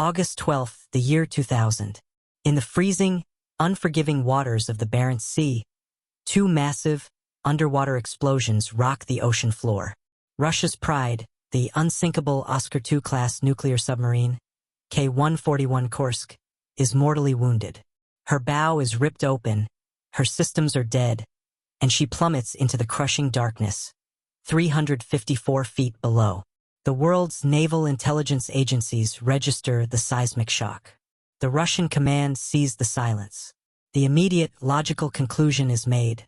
August 12th, the year 2000. In the freezing, unforgiving waters of the Barents Sea, two massive, underwater explosions rock the ocean floor. Russia's pride, the unsinkable Oscar II-class nuclear submarine, K-141 Kursk, is mortally wounded. Her bow is ripped open, her systems are dead, and she plummets into the crushing darkness, 354 feet below. The world's naval intelligence agencies register the seismic shock. The Russian command sees the silence. The immediate, logical conclusion is made.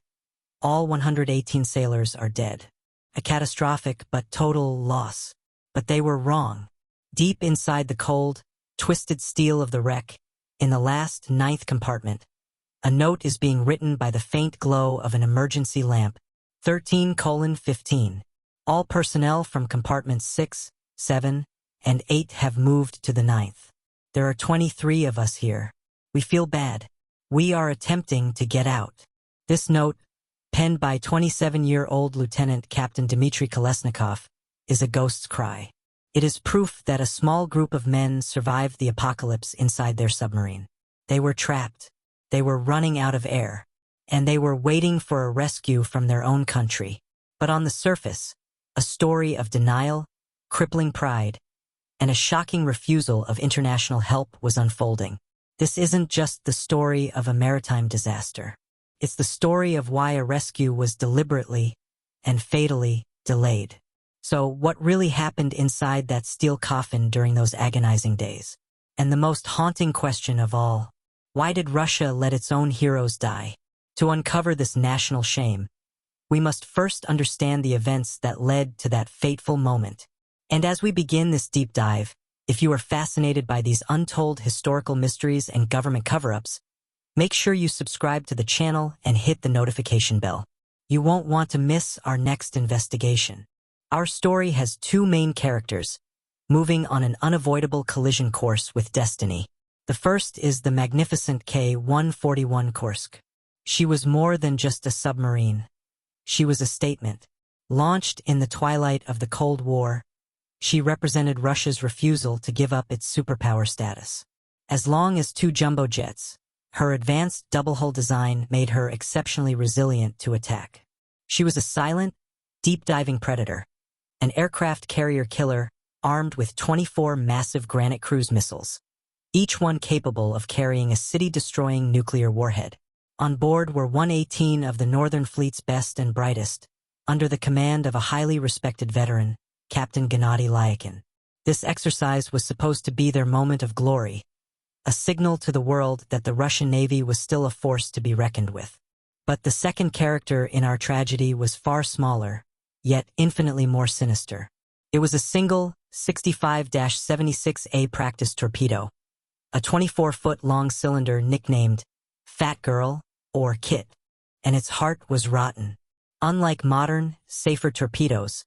All 118 sailors are dead. A catastrophic but total loss. But they were wrong. Deep inside the cold, twisted steel of the wreck, in the last, 9th compartment, a note is being written by the faint glow of an emergency lamp. 13:15. All personnel from compartments 6, 7, and 8 have moved to the 9th. There are 23 of us here. We feel bad. We are attempting to get out. This note, penned by 27-year-old Lieutenant Captain Dmitri Kolesnikov, is a ghost's cry. It is proof that a small group of men survived the apocalypse inside their submarine. They were trapped. They were running out of air. And they were waiting for a rescue from their own country. But on the surface, a story of denial, crippling pride, and a shocking refusal of international help was unfolding. This isn't just the story of a maritime disaster. It's the story of why a rescue was deliberately and fatally delayed. So what really happened inside that steel coffin during those agonizing days? And the most haunting question of all, why did Russia let its own heroes die? To uncover this national shame, we must first understand the events that led to that fateful moment. And as we begin this deep dive, if you are fascinated by these untold historical mysteries and government cover-ups, make sure you subscribe to the channel and hit the notification bell. You won't want to miss our next investigation. Our story has two main characters, moving on an unavoidable collision course with destiny. The first is the magnificent K-141 Kursk. She was more than just a submarine. She was a statement. Launched in the twilight of the Cold War, she represented Russia's refusal to give up its superpower status. As long as two jumbo jets, her advanced double-hull design made her exceptionally resilient to attack. She was a silent, deep-diving predator, an aircraft carrier killer armed with 24 massive Granite cruise missiles, each one capable of carrying a city-destroying nuclear warhead. On board were 118 of the Northern Fleet's best and brightest, under the command of a highly respected veteran, Captain Gennady Lyakin. This exercise was supposed to be their moment of glory, a signal to the world that the Russian Navy was still a force to be reckoned with. But the second character in our tragedy was far smaller, yet infinitely more sinister. It was a single 65-76A practice torpedo, a 24-foot-long cylinder nicknamed Fat Girl or Kit, and its heart was rotten. Unlike modern, safer torpedoes,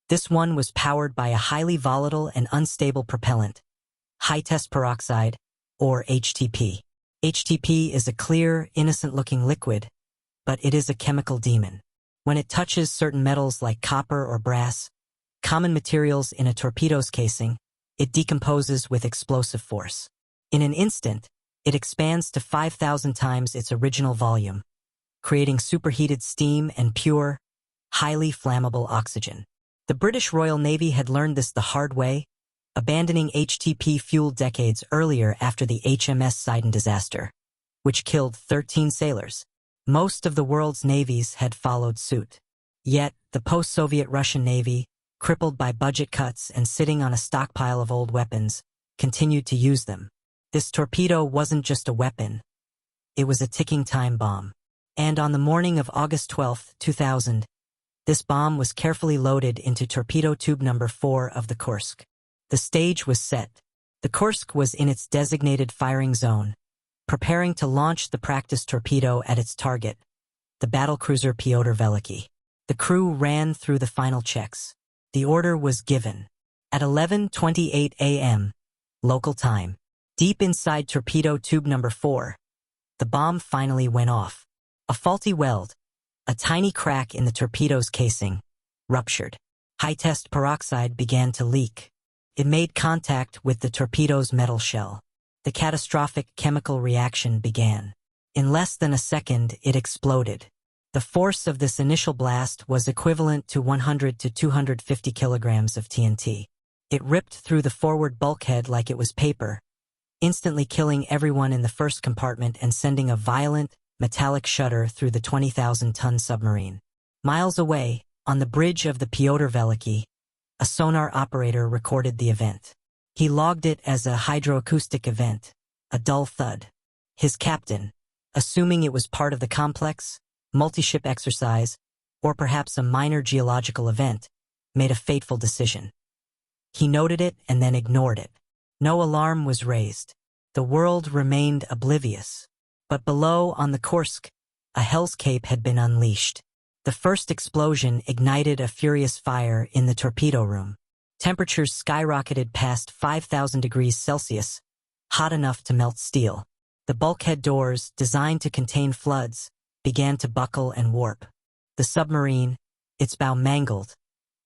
this one was powered by a highly volatile and unstable propellant, high-test peroxide, or HTP. HTP is a clear, innocent-looking liquid, but it is a chemical demon. When it touches certain metals like copper or brass, common materials in a torpedo's casing, it decomposes with explosive force. In an instant, it expands to 5,000 times its original volume, creating superheated steam and pure, highly flammable oxygen. The British Royal Navy had learned this the hard way, abandoning HTP fuel decades earlier after the HMS Sidon disaster, which killed 13 sailors. Most of the world's navies had followed suit. Yet, the post-Soviet Russian Navy, crippled by budget cuts and sitting on a stockpile of old weapons, continued to use them. This torpedo wasn't just a weapon. It was a ticking time bomb. And on the morning of August 12, 2000, this bomb was carefully loaded into torpedo tube number 4 of the Kursk. The stage was set. The Kursk was in its designated firing zone, preparing to launch the practice torpedo at its target, the battlecruiser Pyotr Veliky. The crew ran through the final checks. The order was given. At 11:28 a.m., local time, deep inside torpedo tube number 4, the bomb finally went off. A faulty weld, a tiny crack in the torpedo's casing, ruptured. High-test peroxide began to leak. It made contact with the torpedo's metal shell. The catastrophic chemical reaction began. In less than a second, it exploded. The force of this initial blast was equivalent to 100 to 250 kilograms of TNT. It ripped through the forward bulkhead like it was paper, instantly killing everyone in the first compartment and sending a violent, metallic shudder through the 20,000-ton submarine. Miles away, on the bridge of the Pyotr Veliky, a sonar operator recorded the event. He logged it as a hydroacoustic event, a dull thud. His captain, assuming it was part of the complex, multi-ship exercise, or perhaps a minor geological event, made a fateful decision. He noted it and then ignored it. No alarm was raised. The world remained oblivious. But below, on the Kursk, a hell's cape had been unleashed. The first explosion ignited a furious fire in the torpedo room. Temperatures skyrocketed past 5,000 degrees Celsius, hot enough to melt steel. The bulkhead doors, designed to contain floods, began to buckle and warp. The submarine, its bow mangled,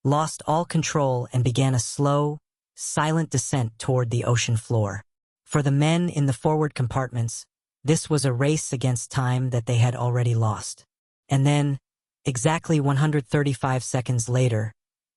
lost all control and began a slow, silent descent toward the ocean floor. For the men in the forward compartments, this was a race against time that they had already lost. And then, exactly 135 seconds later,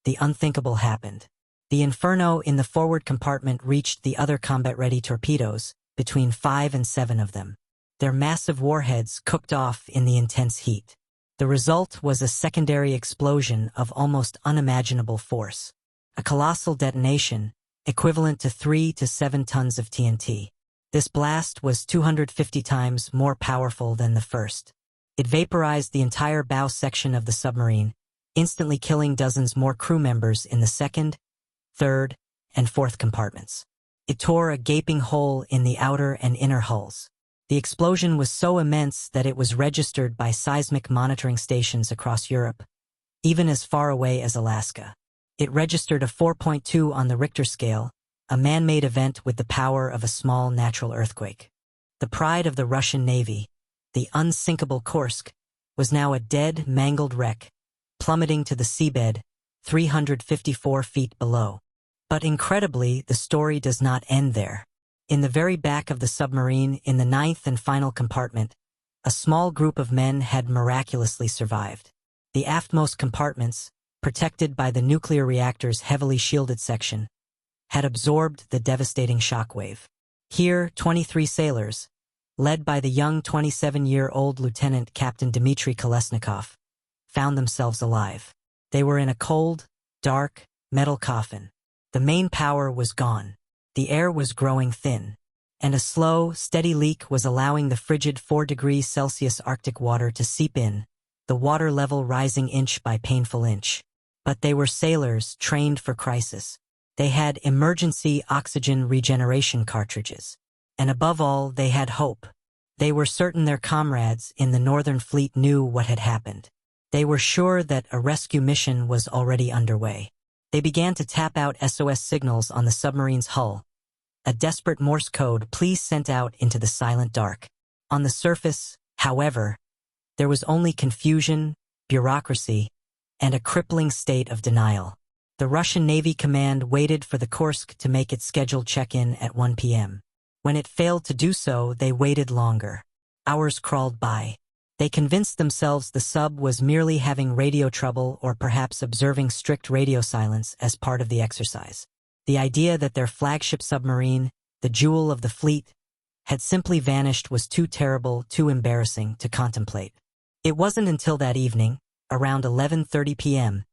the unthinkable happened. The inferno in the forward compartment reached the other combat-ready torpedoes, between 5 and 7 of them. Their massive warheads cooked off in the intense heat. The result was a secondary explosion of almost unimaginable force. A colossal detonation, equivalent to 3 to 7 tons of TNT. This blast was 250 times more powerful than the first. It vaporized the entire bow section of the submarine, instantly killing dozens more crew members in the second, third, and fourth compartments. It tore a gaping hole in the outer and inner hulls. The explosion was so immense that it was registered by seismic monitoring stations across Europe, even as far away as Alaska. It registered a 4.2 on the Richter scale, a man-made event with the power of a small natural earthquake. The pride of the Russian Navy, the unsinkable Kursk, was now a dead, mangled wreck, plummeting to the seabed 354 feet below. But incredibly, the story does not end there. In the very back of the submarine, in the 9th and final compartment, a small group of men had miraculously survived. The aftmost compartments, protected by the nuclear reactor's heavily shielded section, had absorbed the devastating shockwave. Here, 23 sailors, led by the young 27-year-old Lieutenant Captain Dmitri Kolesnikov, found themselves alive. They were in a cold, dark, metal coffin. The main power was gone. The air was growing thin, and a slow, steady leak was allowing the frigid 4 degrees Celsius Arctic water to seep in, the water level rising inch by painful inch. But they were sailors trained for crisis. They had emergency oxygen regeneration cartridges. And above all, they had hope. They were certain their comrades in the Northern Fleet knew what had happened. They were sure that a rescue mission was already underway. They began to tap out SOS signals on the submarine's hull, a desperate Morse code please sent out into the silent dark. On the surface, however, there was only confusion, bureaucracy, and a crippling state of denial. The Russian Navy Command waited for the Kursk to make its scheduled check-in at 1 p.m. When it failed to do so, they waited longer. Hours crawled by. They convinced themselves the sub was merely having radio trouble or perhaps observing strict radio silence as part of the exercise. The idea that their flagship submarine, the jewel of the fleet, had simply vanished was too terrible, too embarrassing to contemplate. It wasn't until that evening, around 11:30 p.m.,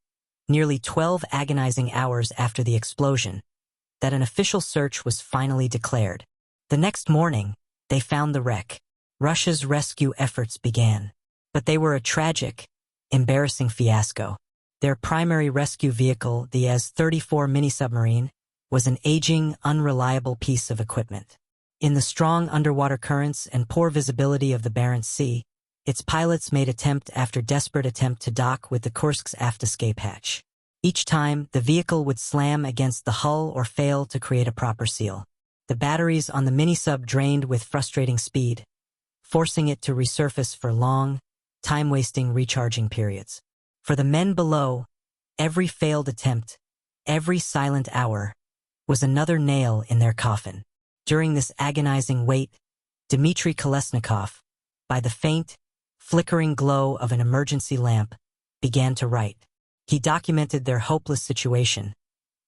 nearly 12 agonizing hours after the explosion, that an official search was finally declared. The next morning, they found the wreck. Russia's rescue efforts began. But they were a tragic, embarrassing fiasco. Their primary rescue vehicle, the S-34 mini-submarine, was an aging, unreliable piece of equipment. In the strong underwater currents and poor visibility of the Barents Sea, its pilots made attempt after desperate attempt to dock with the Kursk's aft escape hatch. Each time, the vehicle would slam against the hull or fail to create a proper seal. The batteries on the mini-sub drained with frustrating speed, forcing it to resurface for long, time-wasting recharging periods. For the men below, every failed attempt, every silent hour, was another nail in their coffin. During this agonizing wait, Dmitri Kolesnikov, by the faint, flickering glow of an emergency lamp, began to write. He documented their hopeless situation,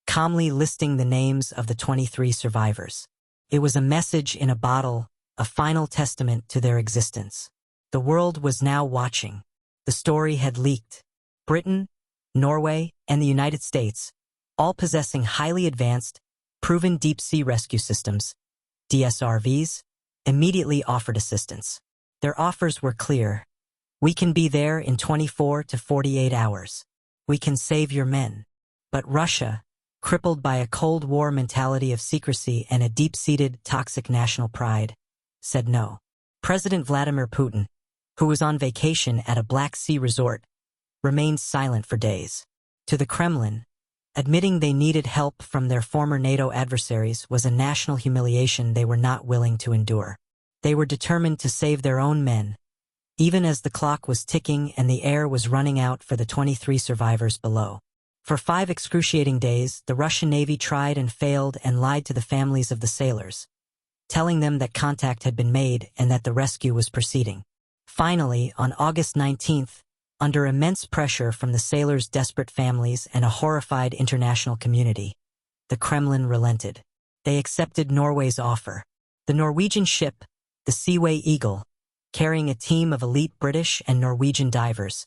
calmly listing the names of the 23 survivors. It was a message in a bottle, a final testament to their existence. The world was now watching. The story had leaked. Britain, Norway, and the United States, all possessing highly advanced, proven deep-sea rescue systems, DSRVs, immediately offered assistance. Their offers were clear. We can be there in 24 to 48 hours. We can save your men. But Russia, crippled by a Cold War mentality of secrecy and a deep-seated toxic national pride, said no. President Vladimir Putin, who was on vacation at a Black Sea resort, remained silent for days. To the Kremlin, admitting they needed help from their former NATO adversaries was a national humiliation they were not willing to endure. They were determined to save their own men, even as the clock was ticking and the air was running out for the 23 survivors below. For 5 excruciating days, the Russian Navy tried and failed and lied to the families of the sailors, telling them that contact had been made and that the rescue was proceeding. Finally, on August 19th, under immense pressure from the sailors' desperate families and a horrified international community, the Kremlin relented. They accepted Norway's offer. The Norwegian ship, the Seaway Eagle, carrying a team of elite British and Norwegian divers,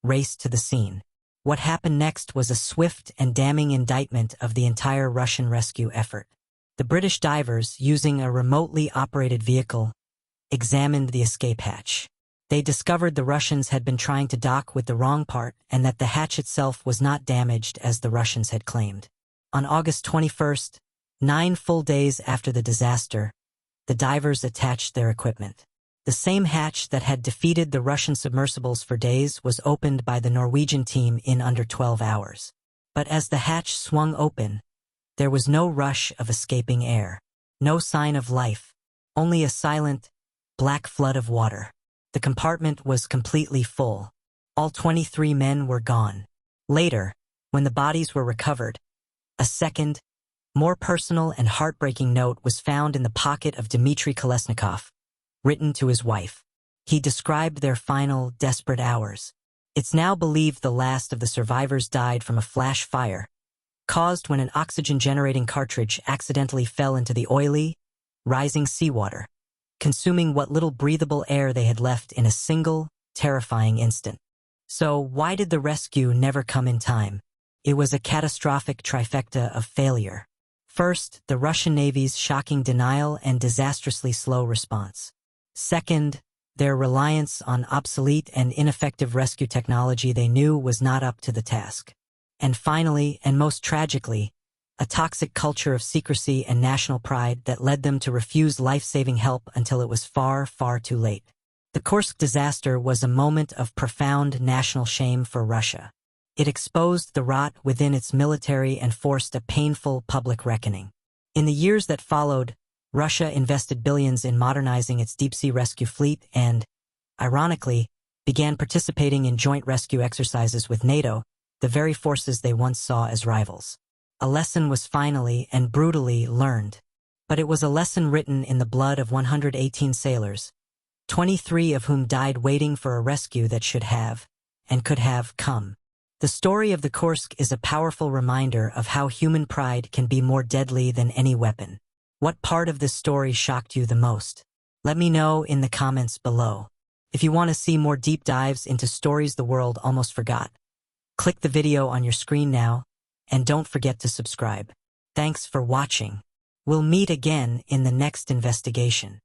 raced to the scene. What happened next was a swift and damning indictment of the entire Russian rescue effort. The British divers, using a remotely operated vehicle, examined the escape hatch. They discovered the Russians had been trying to dock with the wrong part and that the hatch itself was not damaged as the Russians had claimed. On August 21st, 9 full days after the disaster, the divers attached their equipment. The same hatch that had defeated the Russian submersibles for days was opened by the Norwegian team in under 12 hours. But as the hatch swung open, there was no rush of escaping air, no sign of life, only a silent, black flood of water. The compartment was completely full. All 23 men were gone. Later, when the bodies were recovered, a second, more personal and heartbreaking note was found in the pocket of Dmitri Kolesnikov, written to his wife. He described their final, desperate hours. It's now believed the last of the survivors died from a flash fire, caused when an oxygen-generating cartridge accidentally fell into the oily, rising seawater, consuming what little breathable air they had left in a single, terrifying instant. So why did the rescue never come in time? It was a catastrophic trifecta of failure. First, the Russian Navy's shocking denial and disastrously slow response. Second, their reliance on obsolete and ineffective rescue technology they knew was not up to the task. And finally, and most tragically, a toxic culture of secrecy and national pride that led them to refuse life-saving help until it was far, far too late. The Kursk disaster was a moment of profound national shame for Russia. It exposed the rot within its military and forced a painful public reckoning. In the years that followed, Russia invested billions in modernizing its deep-sea rescue fleet and, ironically, began participating in joint rescue exercises with NATO, the very forces they once saw as rivals. A lesson was finally and brutally learned. But it was a lesson written in the blood of 118 sailors, 23 of whom died waiting for a rescue that should have, and could have, come. The story of the Kursk is a powerful reminder of how human pride can be more deadly than any weapon. What part of this story shocked you the most? Let me know in the comments below. If you want to see more deep dives into stories the world almost forgot, click the video on your screen now, and don't forget to subscribe. Thanks for watching. We'll meet again in the next investigation.